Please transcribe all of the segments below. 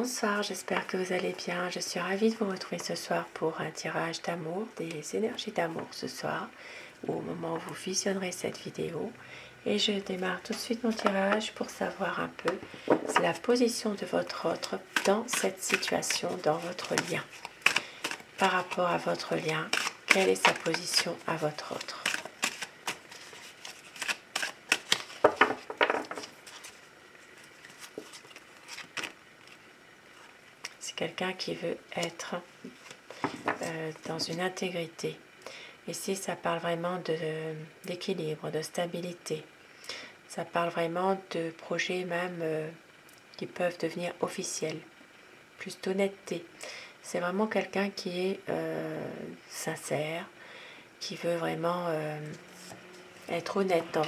Bonsoir, j'espère que vous allez bien. Je suis ravie de vous retrouver ce soir pour un tirage d'amour, des énergies d'amour ce soir, ou au moment où vous visionnerez cette vidéo. Et je démarre tout de suite mon tirage pour savoir un peu la position de votre autre dans cette situation, dans votre lien. Par rapport à votre lien, quelle est sa position à votre autre ? Quelqu'un qui veut être dans une intégrité. Ici, ça parle vraiment d'équilibre, de stabilité. Ça parle vraiment de projets même qui peuvent devenir officiels. Plus d'honnêteté. C'est vraiment quelqu'un qui est sincère, qui veut vraiment être honnête dans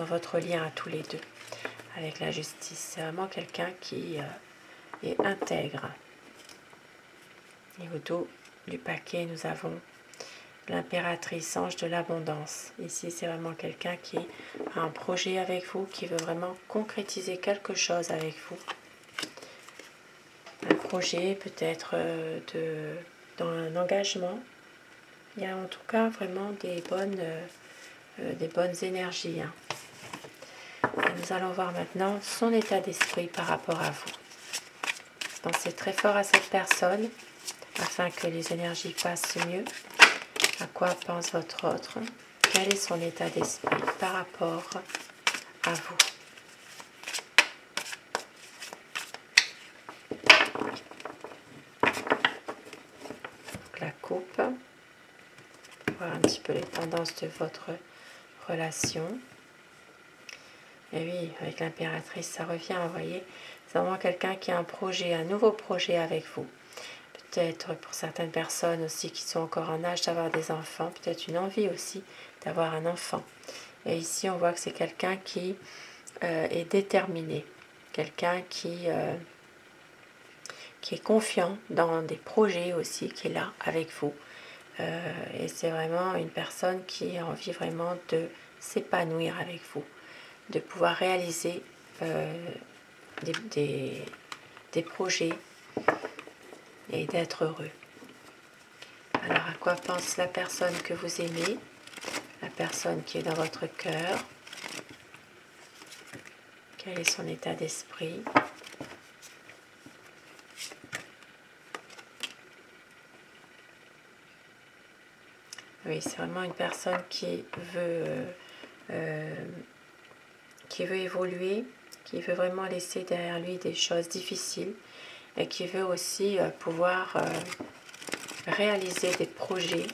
votre lien à tous les deux, avec la justice. C'est vraiment quelqu'un qui et intègre. Et au dos du paquet, nous avons l'impératrice, ange de l'abondance. Ici, c'est vraiment quelqu'un qui a un projet avec vous, qui veut vraiment concrétiser quelque chose avec vous. Un projet peut-être dans un engagement. Il y a en tout cas vraiment des bonnes énergies. Et nous allons voir maintenant son état d'esprit par rapport à vous. Pensez très fort à cette personne afin que les énergies passent mieux. À quoi pense votre autre? Quel est son état d'esprit par rapport à vous? Donc, la coupe. Voir un petit peu les tendances de votre relation. Et oui, avec l'impératrice, ça revient, vous voyez. C'est vraiment quelqu'un qui a un projet, un nouveau projet avec vous. Peut-être pour certaines personnes aussi qui sont encore en âge d'avoir des enfants, peut-être une envie aussi d'avoir un enfant. Et ici, on voit que c'est quelqu'un qui est déterminé, quelqu'un qui est confiant dans des projets aussi qu'il a avec vous. Et c'est vraiment une personne qui a envie vraiment de s'épanouir avec vous, de pouvoir réaliser des projets et d'être heureux. Alors, à quoi pense la personne que vous aimez, la personne qui est dans votre cœur? Quel est son état d'esprit? Oui, c'est vraiment une personne qui veut évoluer, qui veut vraiment laisser derrière lui des choses difficiles et qui veut aussi pouvoir réaliser des projets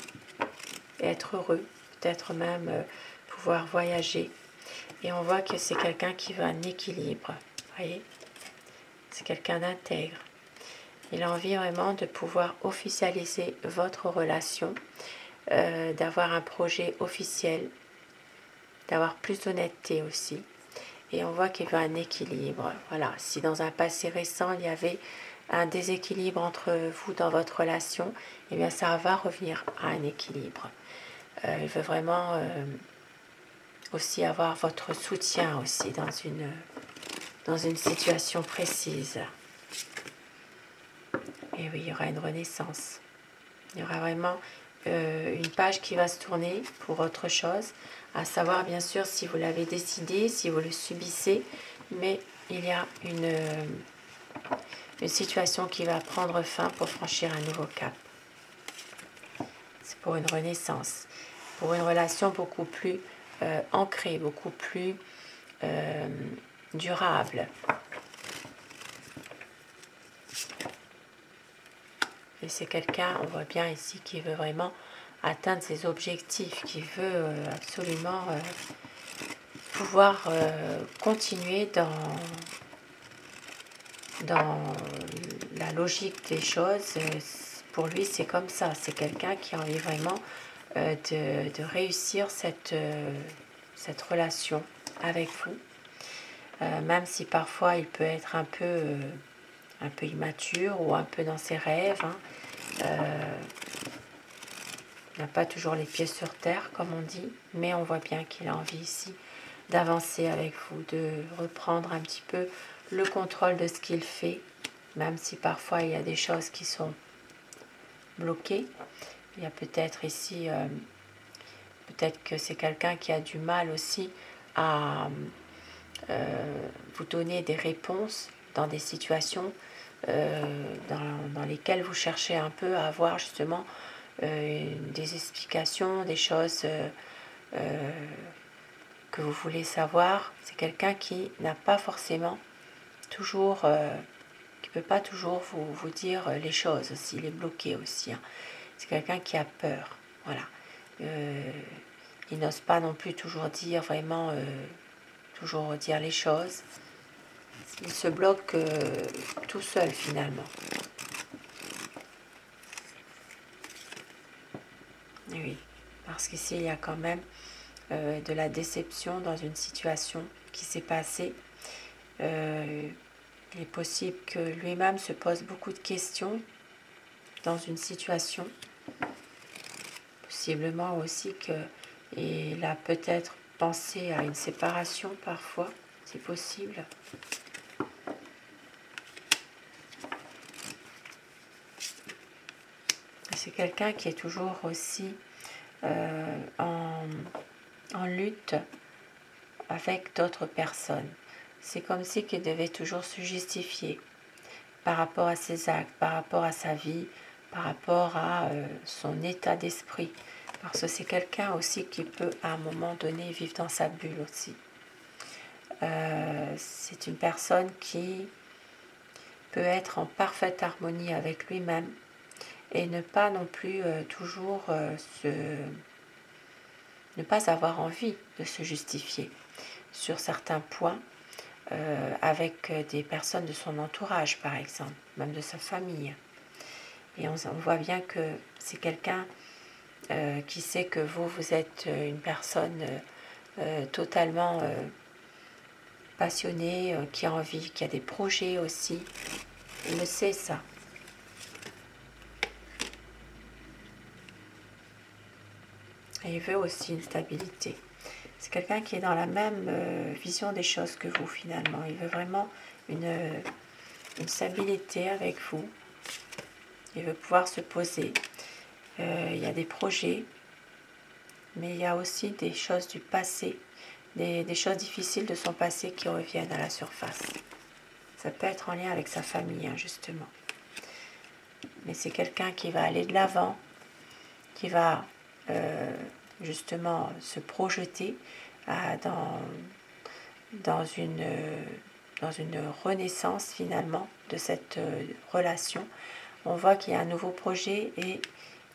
et être heureux, peut-être même pouvoir voyager. Et on voit que c'est quelqu'un qui veut un équilibre, voyez, c'est quelqu'un d'intègre. Il a envie vraiment de pouvoir officialiser votre relation, d'avoir un projet officiel, d'avoir plus d'honnêteté aussi. Et on voit qu'il veut un équilibre. Voilà, si dans un passé récent, il y avait un déséquilibre entre vous dans votre relation, eh bien ça va revenir à un équilibre. Il veut vraiment aussi avoir votre soutien aussi dans une situation précise. Et oui, il y aura une renaissance. Il y aura vraiment une page qui va se tourner pour autre chose, à savoir bien sûr si vous l'avez décidé, si vous le subissez, mais il y a une situation qui va prendre fin pour franchir un nouveau cap. C'est pour une renaissance, pour une relation beaucoup plus ancrée, beaucoup plus durable. Et c'est quelqu'un, on voit bien ici, qui veut vraiment atteindre ses objectifs, qui veut absolument pouvoir continuer dans la logique des choses. Pour lui, c'est comme ça. C'est quelqu'un qui a envie vraiment de réussir cette relation avec vous. Même si parfois il peut être un peu immature ou un peu dans ses rêves. Il n'a pas toujours les pieds sur terre, comme on dit, mais on voit bien qu'il a envie ici d'avancer avec vous, de reprendre un petit peu le contrôle de ce qu'il fait même si parfois il y a des choses qui sont bloquées. Il y a peut-être ici, peut-être que c'est quelqu'un qui a du mal aussi à vous donner des réponses dans des situations dans lesquelles vous cherchez un peu à avoir justement des explications, des choses que vous voulez savoir. C'est quelqu'un qui n'a pas forcément toujours, qui ne peut pas toujours vous dire les choses aussi, il est bloqué aussi. Hein. C'est quelqu'un qui a peur, voilà. Il n'ose pas non plus toujours dire vraiment, toujours dire les choses. Il se bloque tout seul finalement. Et oui, parce qu'ici il y a quand même de la déception dans une situation qui s'est passée. Il est possible que lui-même se pose beaucoup de questions dans une situation. Possiblement aussi qu'il a peut-être pensé à une séparation parfois, c'est possible. C'est quelqu'un qui est toujours aussi en lutte avec d'autres personnes. C'est comme si il devait toujours se justifier par rapport à ses actes, par rapport à sa vie, par rapport à son état d'esprit. Parce que c'est quelqu'un aussi qui peut à un moment donné vivre dans sa bulle aussi. C'est une personne qui peut être en parfaite harmonie avec lui-même et ne pas non plus toujours ne pas avoir envie de se justifier sur certains points avec des personnes de son entourage par exemple, même de sa famille. Et on voit bien que c'est quelqu'un qui sait que vous êtes une personne totalement passionnée, qui a envie, qui a des projets aussi. Il le sait ça. Et il veut aussi une stabilité. C'est quelqu'un qui est dans la même vision des choses que vous finalement. Il veut vraiment une stabilité avec vous. Il veut pouvoir se poser. Il y a des projets, mais il y a aussi des choses du passé, des choses difficiles de son passé qui reviennent à la surface. Ça peut être en lien avec sa famille, hein, justement. Mais c'est quelqu'un qui va aller de l'avant, qui va justement se projeter dans une renaissance finalement de cette relation. On voit qu'il y a un nouveau projet et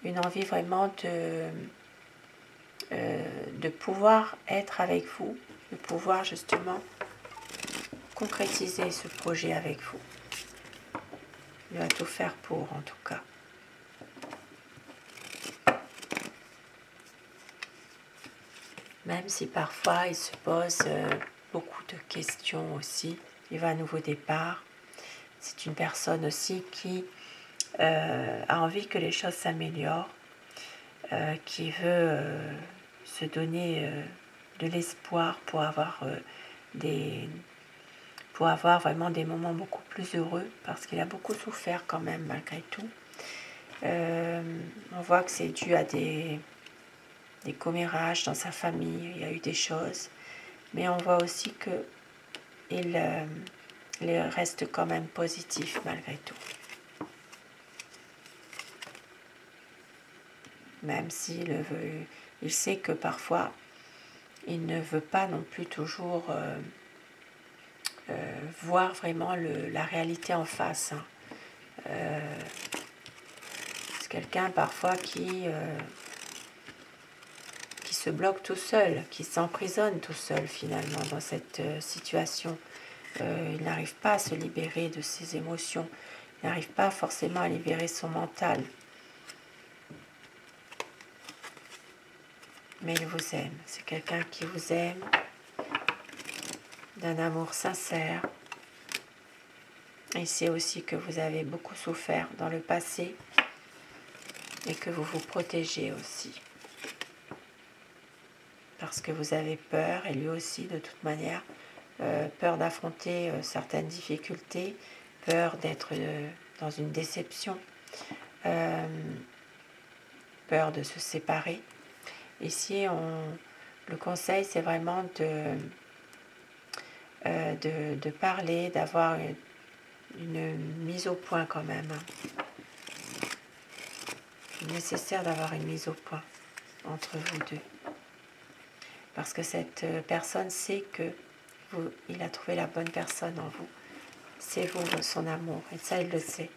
une envie vraiment de pouvoir être avec vous, de pouvoir justement concrétiser ce projet avec vous. Il va tout faire pour, en tout cas. Même si parfois il se pose beaucoup de questions aussi, il va à nouveau départ. C'est une personne aussi qui a envie que les choses s'améliorent, qui veut se donner de l'espoir pour avoir vraiment des moments beaucoup plus heureux, parce qu'il a beaucoup souffert quand même malgré tout. On voit que c'est dû à des commérages dans sa famille, il y a eu des choses, mais on voit aussi qu'il reste quand même positif malgré tout. Même s'il veut, il sait que parfois il ne veut pas non plus toujours voir vraiment la réalité en face. Hein. C'est quelqu'un parfois qui se bloque tout seul, qui s'emprisonne tout seul finalement dans cette situation. Il n'arrive pas à se libérer de ses émotions, il n'arrive pas forcément à libérer son mental. Mais il vous aime, c'est quelqu'un qui vous aime, d'un amour sincère. Il sait aussi que vous avez beaucoup souffert dans le passé et que vous vous protégez aussi. Parce que vous avez peur, et lui aussi de toute manière, peur d'affronter certaines difficultés, peur d'être dans une déception, peur de se séparer. Ici, le conseil, c'est vraiment de parler, d'avoir une mise au point quand même. Il est nécessaire d'avoir une mise au point entre vous deux. Parce que cette personne sait que il a trouvé la bonne personne en vous. C'est vous, son amour. Et ça, il le sait.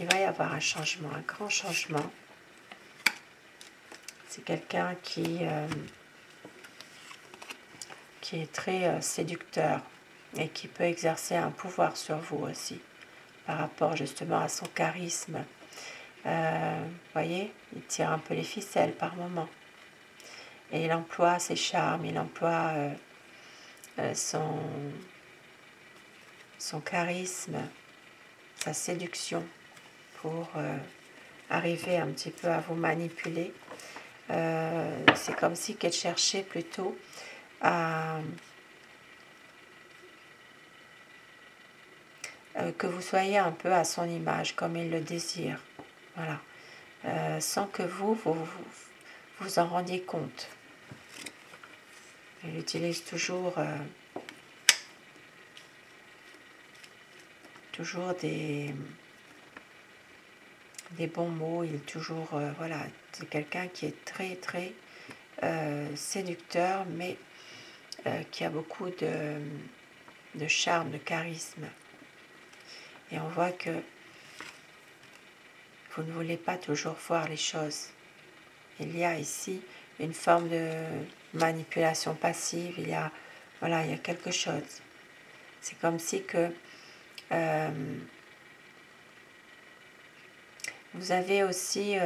Il va y avoir un changement, un grand changement. C'est quelqu'un qui est très séducteur et qui peut exercer un pouvoir sur vous aussi, par rapport justement à son charisme. Voyez, il tire un peu les ficelles par moments. Et il emploie ses charmes, il emploie son charisme, sa séduction pour arriver un petit peu à vous manipuler. C'est comme si qu'elle cherchait plutôt à que vous soyez un peu à son image, comme il le désire. Voilà. Sans que vous en rendiez compte. Il utilise toujours des bons mots. Il est toujours, voilà, c'est quelqu'un qui est très, très séducteur, mais qui a beaucoup de charme, de charisme. Et on voit que vous ne voulez pas toujours voir les choses. Il y a ici une forme de manipulation passive, il y a quelque chose. C'est comme si que vous avez aussi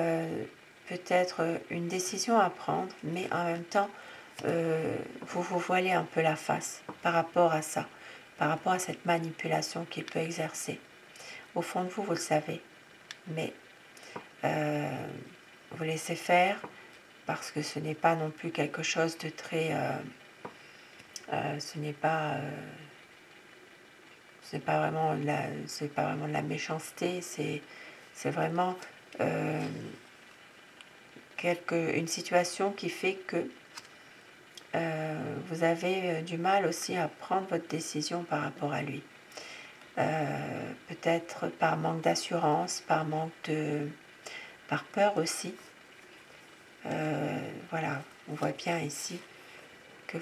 peut-être une décision à prendre, mais en même temps, vous vous voilez un peu la face par rapport à ça, par rapport à cette manipulation qu'il peut exercer. Au fond de vous, vous le savez, mais vous laissez faire parce que ce n'est pas non plus quelque chose de très... ce n'est pas vraiment de la méchanceté, c'est vraiment une situation qui fait que vous avez du mal aussi à prendre votre décision par rapport à lui. Peut-être par manque d'assurance, par peur aussi. Voilà, on voit bien ici que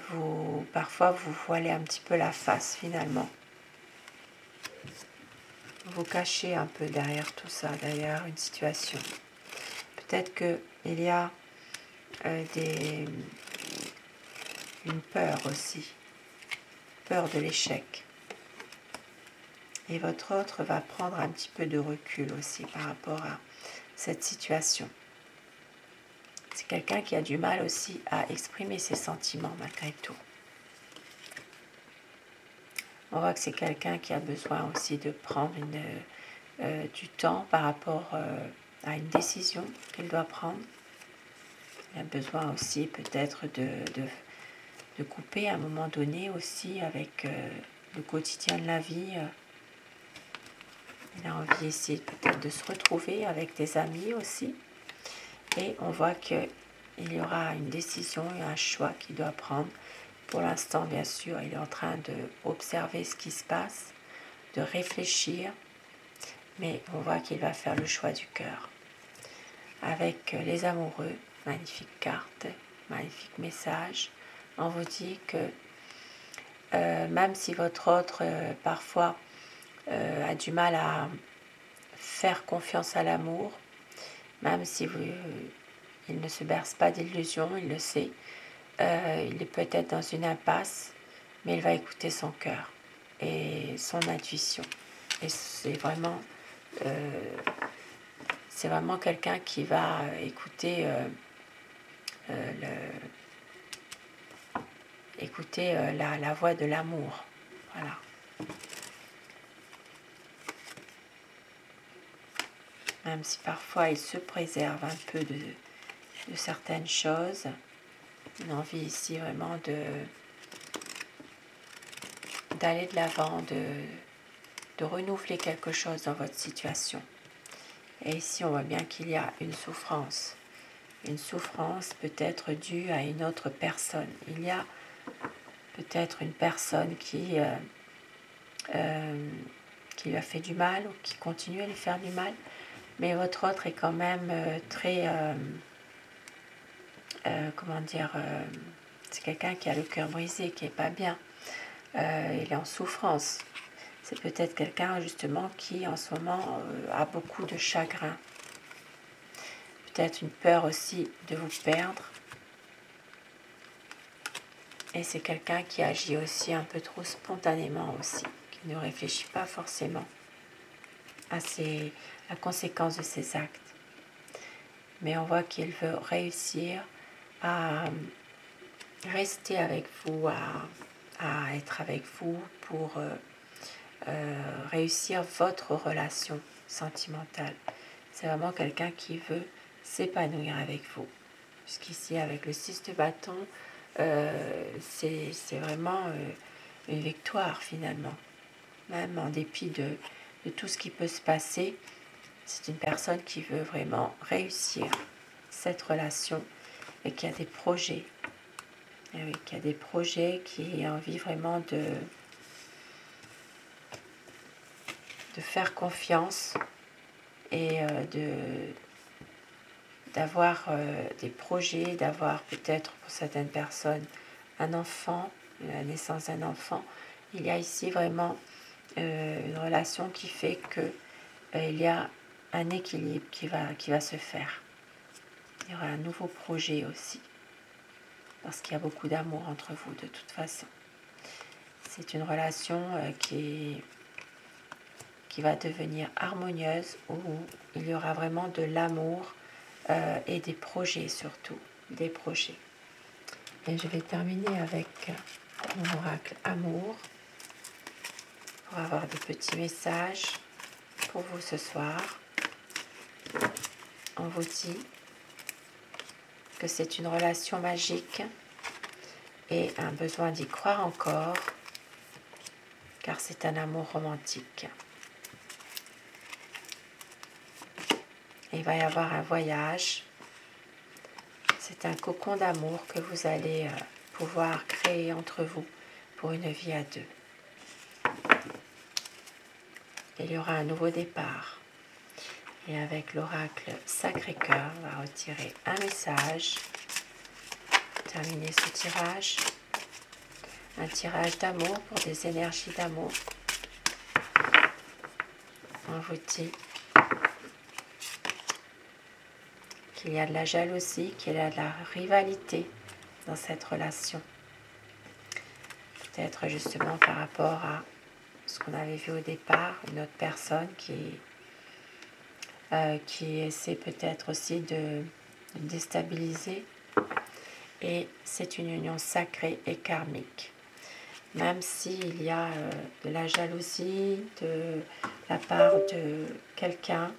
parfois vous voilez un petit peu la face finalement. Vous cachez un peu derrière tout ça, derrière une situation. Peut-être qu'il y a une peur aussi, peur de l'échec. Et votre autre va prendre un petit peu de recul aussi par rapport à cette situation. C'est quelqu'un qui a du mal aussi à exprimer ses sentiments malgré tout. On voit que c'est quelqu'un qui a besoin aussi de prendre du temps par rapport à une décision qu'il doit prendre. Il a besoin aussi peut-être de couper à un moment donné aussi avec le quotidien de la vie. Il a envie ici peut-être de se retrouver avec des amis aussi. Et on voit qu'il y aura une décision et un choix qu'il doit prendre. Pour l'instant, bien sûr, il est en train d'observer ce qui se passe, de réfléchir, mais on voit qu'il va faire le choix du cœur. Avec les amoureux, magnifique carte, magnifique message, on vous dit que même si votre autre parfois a du mal à faire confiance à l'amour, même si il ne se berce pas d'illusions, il le sait, il est peut-être dans une impasse, mais il va écouter son cœur et son intuition. Et c'est vraiment quelqu'un qui va écouter la voix de l'amour. Voilà. Même si parfois il se préserve un peu de certaines choses, on a envie ici vraiment d'aller de l'avant, de de renouveler quelque chose dans votre situation. Et ici, on voit bien qu'il y a une souffrance. Une souffrance peut-être due à une autre personne. Il y a peut-être une personne qui lui a fait du mal ou qui continue à lui faire du mal. Mais votre autre est quand même très... comment dire c'est quelqu'un qui a le cœur brisé, qui n'est pas bien. Il est en souffrance. C'est peut-être quelqu'un justement qui en ce moment a beaucoup de chagrin. Peut-être une peur aussi de vous perdre. Et c'est quelqu'un qui agit aussi un peu trop spontanément aussi, qui ne réfléchit pas forcément à la conséquence de ses actes. Mais on voit qu'il veut réussir à rester avec vous, à être avec vous pour réussir votre relation sentimentale. C'est vraiment quelqu'un qui veut s'épanouir avec vous. Puisqu'ici, avec le 6 de bâton, c'est vraiment une victoire finalement. Même en dépit de tout ce qui peut se passer, c'est une personne qui veut vraiment réussir cette relation et qui a des projets. Et oui, qui a des projets, qui a envie vraiment de faire confiance et d'avoir des projets, d'avoir peut-être pour certaines personnes un enfant, la naissance d'un enfant. Il y a ici vraiment une relation qui fait que il y a un équilibre qui va se faire. Il y aura un nouveau projet aussi, parce qu'il y a beaucoup d'amour entre vous de toute façon. C'est une relation qui va devenir harmonieuse, où il y aura vraiment de l'amour et des projets surtout, des projets. Et je vais terminer avec mon oracle amour pour avoir des petits messages pour vous ce soir. On vous dit que c'est une relation magique et un besoin d'y croire encore, car c'est un amour romantique. Et il va y avoir un voyage. C'est un cocon d'amour que vous allez pouvoir créer entre vous pour une vie à deux. Il y aura un nouveau départ. Et avec l'oracle Sacré-Cœur, on va retirer un message. Terminer ce tirage. Un tirage d'amour pour des énergies d'amour. On vous dit qu'il y a de la jalousie, qu'il y a de la rivalité dans cette relation. Peut-être justement par rapport à ce qu'on avait vu au départ, une autre personne qui essaie peut-être aussi de déstabiliser. Et c'est une union sacrée et karmique. Même s'il y a de la jalousie de la part de quelqu'un,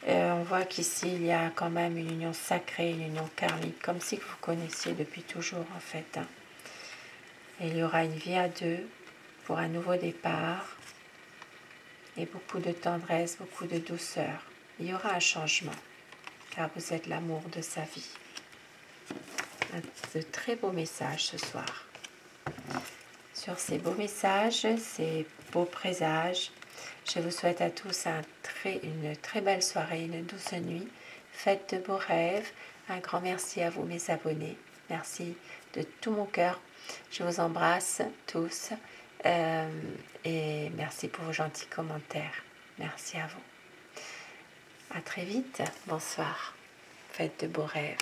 on voit qu'ici il y a quand même une union sacrée, une union karmique, comme si vous connaissiez depuis toujours en fait. Et il y aura une vie à deux pour un nouveau départ et beaucoup de tendresse, beaucoup de douceur. Il y aura un changement, car vous êtes l'amour de sa vie. De très beaux messages ce soir. Sur ces beaux messages, ces beaux présages, je vous souhaite à tous une très belle soirée, une douce nuit. Faites de beaux rêves. Un grand merci à vous mes abonnés. Merci de tout mon cœur. Je vous embrasse tous et merci pour vos gentils commentaires. Merci à vous. À très vite. Bonsoir. Faites de beaux rêves.